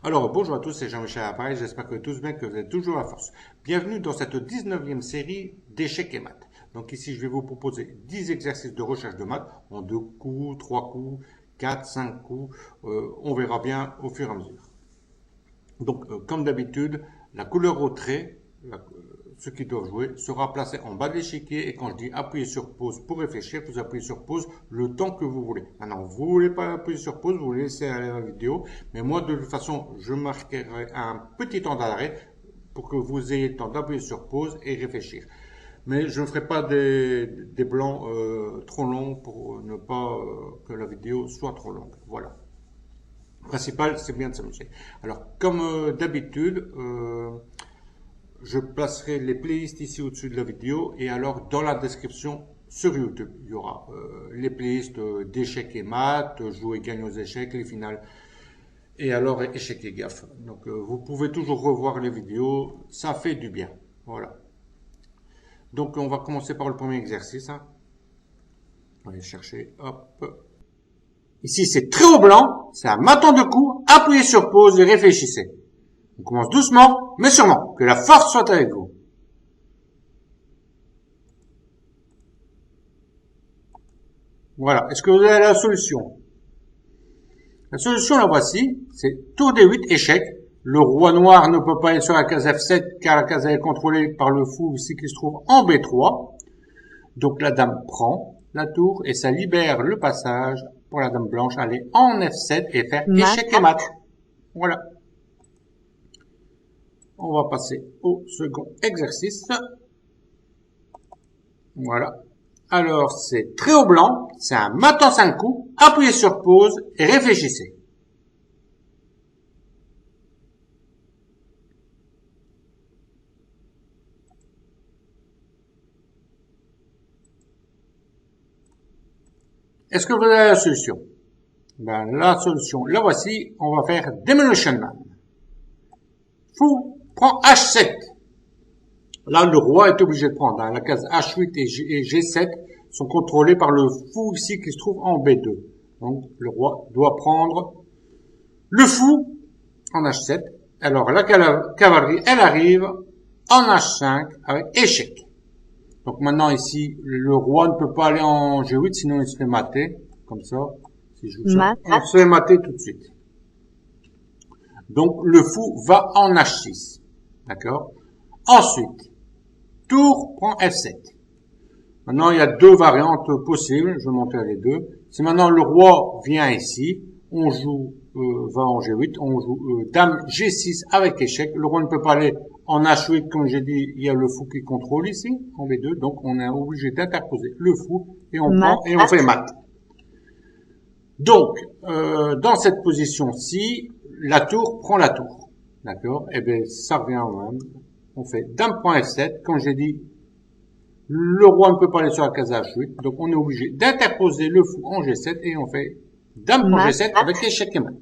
Alors, bonjour à tous, c'est Jean-Michel Appareil, j'espère que tous bien, que vous êtes toujours à force. Bienvenue dans cette 19e série d'échecs et maths. Donc ici, je vais vous proposer 10 exercices de recherche de maths en 2 coups, 3 coups, 4, 5 coups. On verra bien au fur et à mesure. Donc, comme d'habitude, la couleur au trait, ceux qui doivent jouer, sera placée en bas de l'échiquier. Et quand je dis appuyer sur pause pour réfléchir, vous appuyez sur pause le temps que vous voulez. Maintenant, vous ne voulez pas appuyer sur pause, vous laissez aller la vidéo. Mais moi, de toute façon, je marquerai un petit temps d'arrêt pour que vous ayez le temps d'appuyer sur pause et réfléchir. Mais je ne ferai pas des blancs trop longs pour ne pas que la vidéo soit trop longue. Voilà. Le principal, c'est bien de s'amuser. Alors, comme d'habitude, je placerai les playlists ici au-dessus de la vidéo et alors dans la description sur YouTube, il y aura les playlists d'échecs et maths, jouer gagne aux échecs, les finales et alors échecs et gaffes. Donc vous pouvez toujours revoir les vidéos, ça fait du bien. Voilà. Donc on va commencer par le premier exercice. On va aller chercher, hop. Ici c'est très haut blanc, c'est un matin de coup, appuyez sur pause et réfléchissez. On commence doucement, mais sûrement. Que la force soit avec vous. Voilà. Est-ce que vous avez la solution? La solution, la voici. C'est tour D8, échec. Le roi noir ne peut pas aller sur la case F7 car la case est contrôlée par le fou ici qui se trouve en B3. Donc la dame prend la tour et ça libère le passage pour la dame blanche aller en F7 et faire échec et mat. Voilà. On va passer au second exercice. Voilà. Alors, c'est très haut blanc, c'est un mat en 5 coups, appuyez sur pause et réfléchissez. Est-ce que vous avez la solution? Ben, la solution, la voici, on va faire Demolition Man. Fou prend H7. Là, le roi est obligé de prendre. La case H8 et G7 sont contrôlés par le fou ici qui se trouve en B2. Donc, le roi doit prendre le fou en H7. Alors, la cavalerie, elle arrive en H5 avec échec. Donc, maintenant, ici, le roi ne peut pas aller en G8, sinon il se fait mater. Comme ça. Si je joue ça, on se fait mater tout de suite. Donc, le fou va en H6. D'accord? Ensuite, tour prend F7. Maintenant, il y a deux variantes possibles. Je vais montrer les deux. Si maintenant le roi vient ici, on joue, va en G8, on joue dame G6 avec échec. Le roi ne peut pas aller en H8, comme j'ai dit, il y a le fou qui contrôle ici, en B2. Donc, on est obligé d'interposer le fou et on prend et on fait mat. Donc, dans cette position-ci, la tour prend la tour. D'accord? Eh bien, ça revient au même. On fait dame prend F7. Comme j'ai dit, le roi ne peut pas aller sur la case H8. Donc, on est obligé d'interposer le fou en G7 et on fait dame prend G7 avec échec et mat.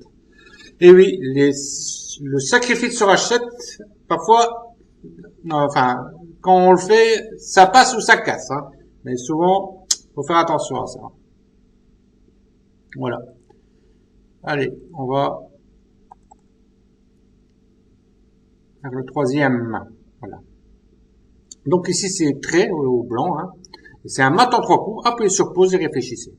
Et oui, le sacrifice sur H7, parfois, enfin, quand on le fait, ça passe ou ça casse. Mais souvent, faut faire attention à ça. Voilà. Allez, on va faire le troisième. Voilà. Donc ici, c'est très au blanc. C'est un mat en 3 coups. Appuyez sur pause et réfléchissez.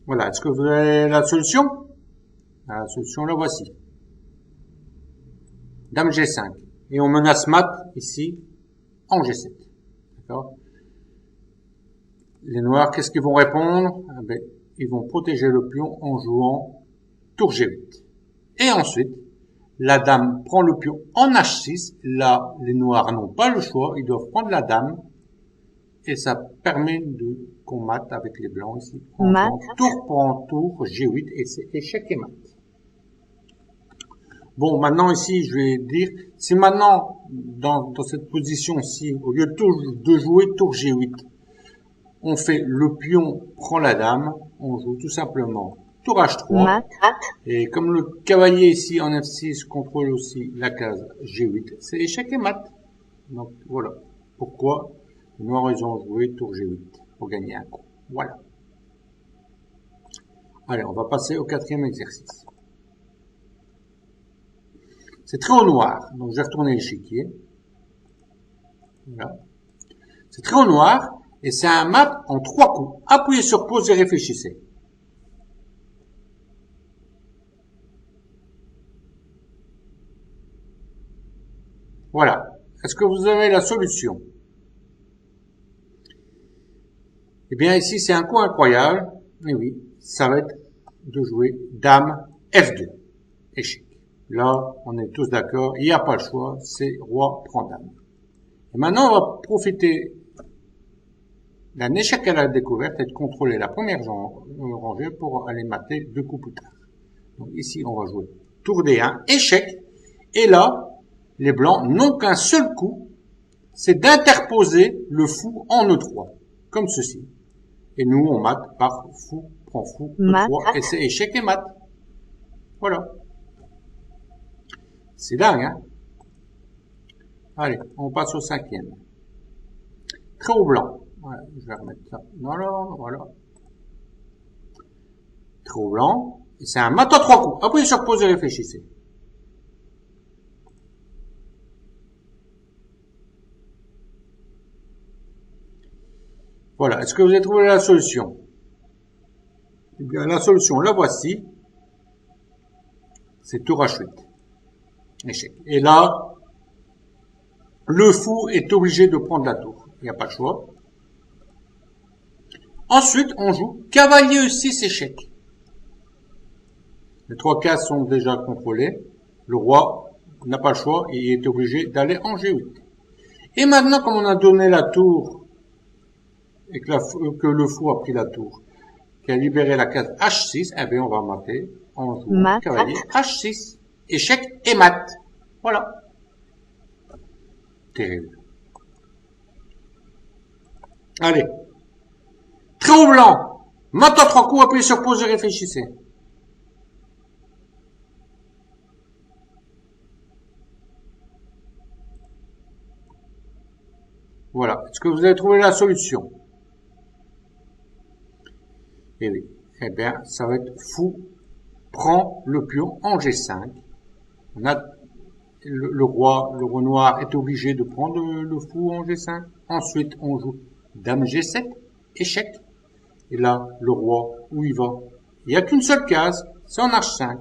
Voilà. Est-ce que vous avez la solution? La solution, la voici. Dame G5. Et on menace mat ici en G7. D'accord? Les noirs, qu'est-ce qu'ils vont répondre? Eh ben, ils vont protéger le pion en jouant tour G8. Et ensuite, la dame prend le pion en H6. Là, les noirs n'ont pas le choix. Ils doivent prendre la dame. Et ça permet qu'on mate avec les blancs ici. Tour pour tour G8 et c'est échec et mat. Bon, maintenant ici, je vais dire, si maintenant, dans cette position-ci, au lieu de jouer tour G8, on fait le pion prend la dame, on joue tout simplement tour H3. Et comme le cavalier ici en F6 contrôle aussi la case G8, c'est échec et mat. Donc voilà pourquoi Les noirs, ils ont joué tour G8 pour gagner un coup. Voilà. Allez, on va passer au quatrième exercice. C'est très au noir, donc je vais retourner l'échiquier. Voilà. C'est très au noir, et c'est un mat en 3 coups. Appuyez sur pause et réfléchissez. Voilà. Est-ce que vous avez la solution? Eh bien, ici, c'est un coup incroyable. Et oui, ça va être de jouer Dame F2. Échec. Là, on est tous d'accord. Il n'y a pas le choix. C'est Roi prend Dame. Et maintenant, on va profiter d'un échec à la découverte et de contrôler la première rangée pour aller mater 2 coups plus tard. Donc ici, on va jouer tour D1, échec. Et là, les blancs n'ont qu'un seul coup, c'est d'interposer le fou en E3, comme ceci. Et nous, on mate par fou, prend fou, E3, et c'est échec et mat. Voilà. C'est dingue, hein? Allez, on passe au 5e. Très au blanc. Voilà, je vais remettre ça. Voilà. Très au blanc. Et c'est un mat à 3 coups. Appuyez sur pause et réfléchissez. Voilà. Est-ce que vous avez trouvé la solution? Eh bien, la solution, la voici. C'est tour H8. Échec. Et là, le fou est obligé de prendre la tour. Il n'y a pas de choix. Ensuite, on joue cavalier E6 échec. Les 3 cases sont déjà contrôlées. Le roi n'a pas le choix et il est obligé d'aller en G8. Et maintenant, comme on a donné la tour et que le fou a pris la tour, qui a libéré la case H6, eh bien, on va mater en jouant cavalier H6. Échec et mat. Voilà. Terrible. Allez. Très au blanc. Mat à 3 coups, appuyez sur pause et réfléchissez. Voilà. Est-ce que vous avez trouvé la solution? Eh oui. Eh bien, ça va être fou prend le pion en G5. On a le roi noir est obligé de prendre le fou en G5. Ensuite, on joue Dame G7, échec. Et là, le roi, où il va? Il n'y a qu'une seule case, c'est en H5.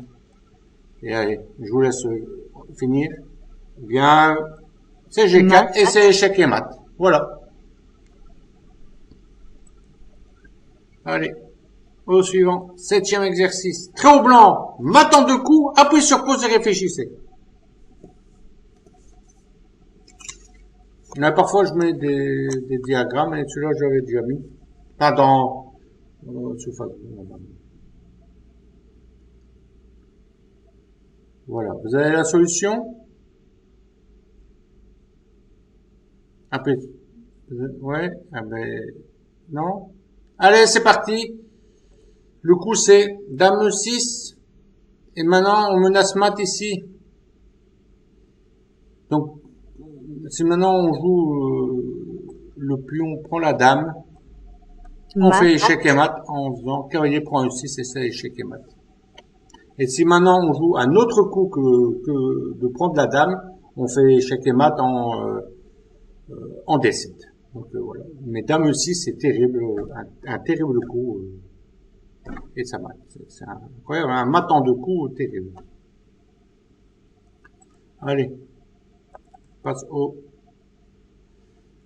Et allez, je vous laisse finir. Bien, c'est G4 et c'est échec et mat. Voilà. Allez, au suivant, 7e exercice. Très au blanc, mat en 2 coups, appuyez sur pause et réfléchissez. Là, parfois, je mets des diagrammes, et celui-là, j'avais déjà mis. Pas dans surface. Voilà. Vous avez la solution? Un peu. Ouais. Ah ben, non. Allez, c'est parti. Le coup, c'est Dame E6. Et maintenant, on menace mat ici. Donc, si maintenant on joue le pion prend la dame, on fait échec et mat en faisant cavalier prend E6 et c'est échec et mat. Et si maintenant on joue un autre coup que de prendre la dame, on fait échec et mat en D7. Donc voilà. Mais dame E6 c'est terrible, un terrible coup et ça mat. C'est incroyable, un mat en 2 coups terrible. Allez. Passe au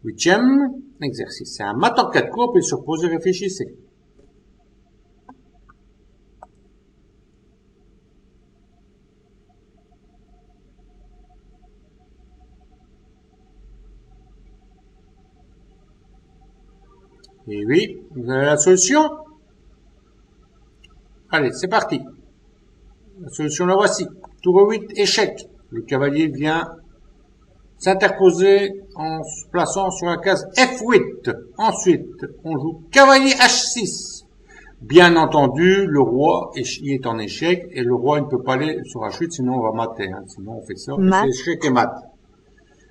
8e exercice. C'est un mat en 4 coups, puis sur pause et réfléchissez. Et oui, vous avez la solution? Allez, c'est parti. La solution la voici. Tour 8, échec. Le cavalier vient s'interposer en se plaçant sur la case F8. Ensuite, on joue cavalier H6. Bien entendu, le roi il est en échec et le roi il ne peut pas aller sur H8, sinon on va mater. Hein. Sinon on fait ça. C'est échec et mat.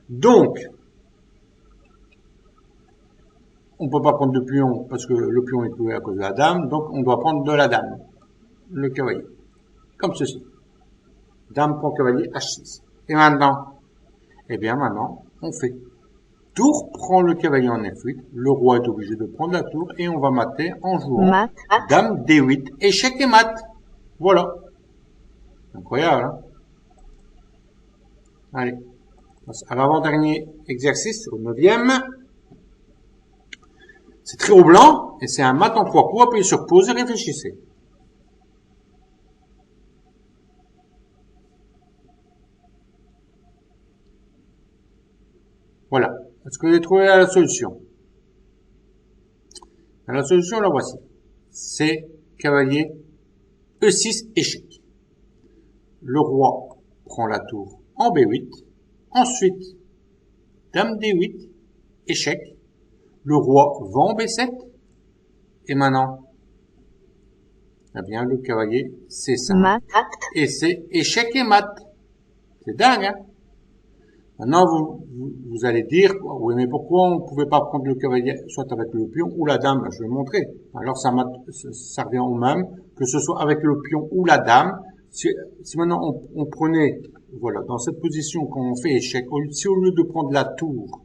Donc, on peut pas prendre de pion parce que le pion est cloué à cause de la dame, donc on doit prendre de la dame, le cavalier, comme ceci. Dame prend cavalier H6. Et maintenant, eh bien maintenant, on fait tour, prend le cavalier en F8, le roi est obligé de prendre la tour et on va mater en jouant dame D8, échec et mat. Voilà. Incroyable, hein? Allez, on passe à l'avant-dernier exercice, au 9e. C'est très au blanc et c'est un mat en 3 coups. Appuyez sur pause et réfléchissez. Voilà. Est-ce que vous avez trouvé la solution? La solution, la voici. C'est cavalier E6 échec. Le roi prend la tour en B8. Ensuite, dame D8 échec. Le roi va en B7. Et maintenant, eh bien, le cavalier C5. Et c'est échec et mat. C'est dingue, hein? Maintenant, vous allez dire, oui, mais pourquoi on ne pouvait pas prendre le cavalier, soit avec le pion ou la dame? Je vais montrer. Alors, ça revient au même, que ce soit avec le pion ou la dame. Si maintenant on prenait, voilà, dans cette position, quand on fait échec, si au lieu de prendre la tour,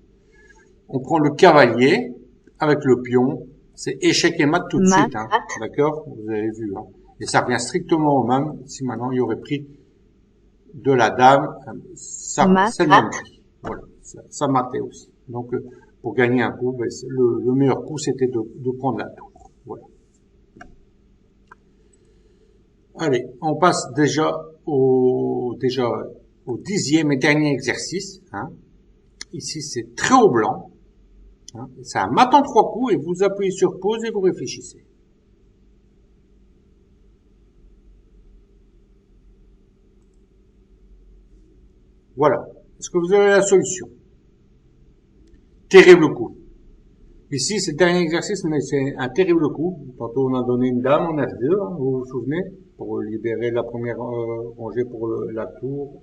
on prend le cavalier avec le pion, c'est échec et mat tout de suite, hein. D'accord? Vous avez vu, hein. Et ça revient strictement au même, si maintenant il y aurait pris de la dame, c'est le même prix. Voilà, ça matait aussi. Donc, pour gagner un coup, ben, le meilleur coup, c'était de prendre la tour. Voilà. Allez, on passe déjà au 10e et dernier exercice. Hein. Ici, c'est très au blanc. Hein. C'est un mat en 3 coups et vous appuyez sur pause et vous réfléchissez. Voilà. Est-ce que vous avez la solution? Terrible coup. Ici, c'est le dernier exercice, mais c'est un terrible coup. Tantôt, on a donné une dame en F2, hein, vous vous souvenez, pour libérer la première rangée pour la tour,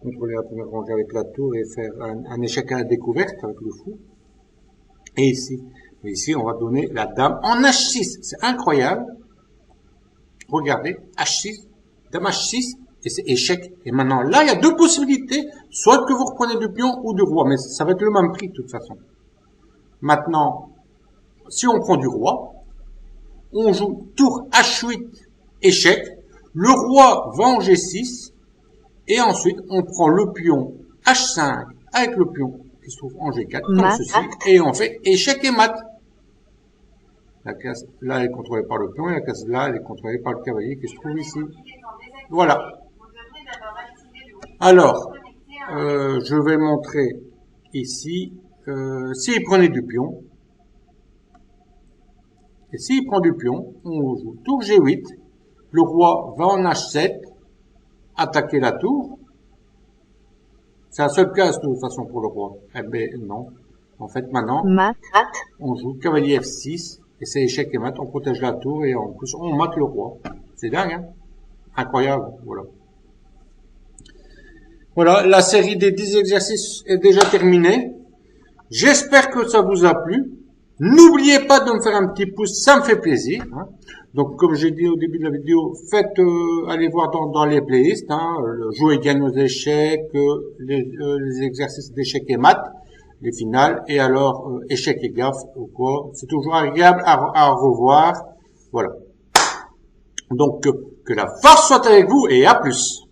contrôler la première rangée avec la tour et faire un échec à la découverte avec le fou. Et ici, on va donner la dame en H6. C'est incroyable. Regardez, H6, dame H6, et c'est échec. Et maintenant, là, il y a deux possibilités. Soit que vous reprenez du pion ou du roi, mais ça va être le même prix de toute façon. Maintenant, si on prend du roi, on joue tour H8, échec. Le roi va en G6. Et ensuite, on prend le pion H5 avec le pion qui se trouve en G4, comme ceci. Et on fait échec et mat. La case là, elle est contrôlée par le pion. Et la case là, elle est contrôlée par le cavalier qui se trouve ici. Voilà. Alors, je vais montrer ici, s'il prenait du pion, et s'il prend du pion, on joue tour G8, le roi va en H7, attaquer la tour, c'est la seule case de toute façon pour le roi. Eh ben non, en fait maintenant, on joue cavalier F6, et c'est échec et mat, on protège la tour, et en plus on mate le roi. C'est dingue, hein? Incroyable, voilà. Voilà, la série des 10 exercices est déjà terminée. J'espère que ça vous a plu. N'oubliez pas de me faire un petit pouce, ça me fait plaisir. Hein. Donc, comme j'ai dit au début de la vidéo, faites, allez voir dans les playlists, hein, jouer gagne aux échecs, les exercices d'échecs et maths, les finales, et alors échecs et gaffes ou quoi. C'est toujours agréable à revoir. Voilà. Donc, que la force soit avec vous et à plus.